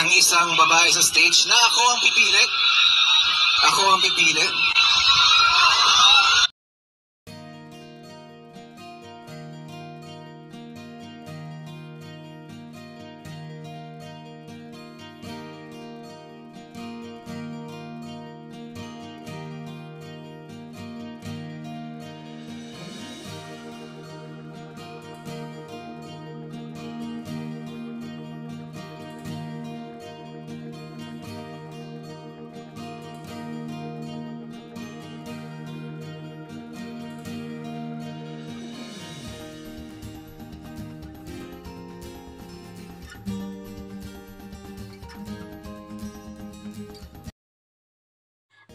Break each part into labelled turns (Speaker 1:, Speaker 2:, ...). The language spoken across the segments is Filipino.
Speaker 1: ng isang babae sa stage na ako ang pipili. Ako ang pipili.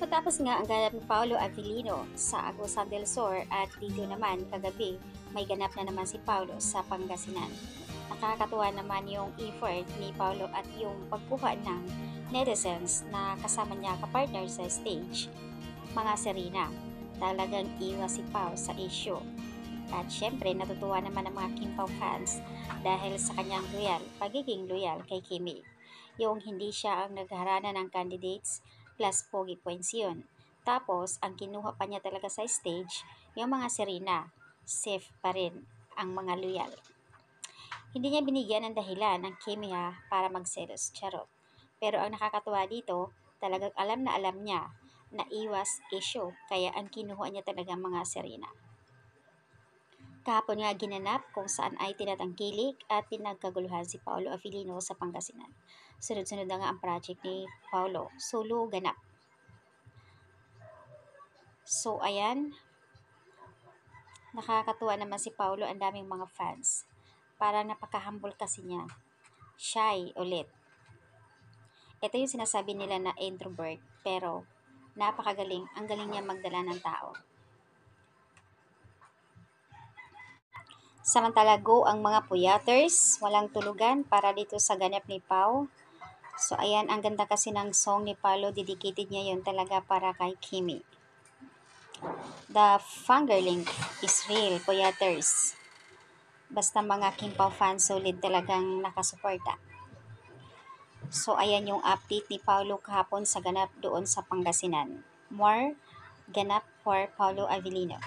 Speaker 2: Matapos nga ang ganap ni Paolo Avellino sa Agusan del Sur at dito naman kagabi may ganap na naman si Paolo sa Pangasinan. Nakakatuwa naman yung effort ni Paolo at yung pagkuha ng netizens na kasama niya kapartner sa stage, mga Serena. Talagang iwas si Pao sa issue. At syempre natutuwa naman ang mga Kim Pao fans dahil sa kanyang pagiging loyal kay Kimi. Yung hindi siya ang nagharana ng candidates plus pogi points yun. Tapos, ang kinuha pa niya talaga sa stage, yung mga Serena, safe pa rin ang mga loyal. Hindi niya binigyan ng dahilan ng Kimi para magselos, charot. Pero ang nakakatuwa dito, talagang alam na alam niya na iwas issue, kaya ang kinuha niya talaga mga Serena. Kahapon nga ginanap kung saan ay tinatangkilik at pinagkaguluhan si Paolo Avellino sa Pangasinan. Sunod-sunod na nga ang project ni Paolo, solo ganap. So ayan, nakakatuwa naman si Paolo, ang daming mga fans. Parang napaka-humble kasi niya. Shy ulit. Ito yung sinasabi nila na introvert, pero napakagaling. Ang galing niya magdala ng tao. Samantala go ang mga puyaters, walang tulugan para dito sa ganap ni Pao. So ayan, ang ganda kasi ng song ni Paolo, dedicated niya yun talaga para kay Kimi. The fangirling is real, puyaters. Basta mga Kim Pao fans, solid talagang nakasuporta. So ayan yung update ni Paolo kahapon sa ganap doon sa Pangasinan. More ganap for Paolo Avellino.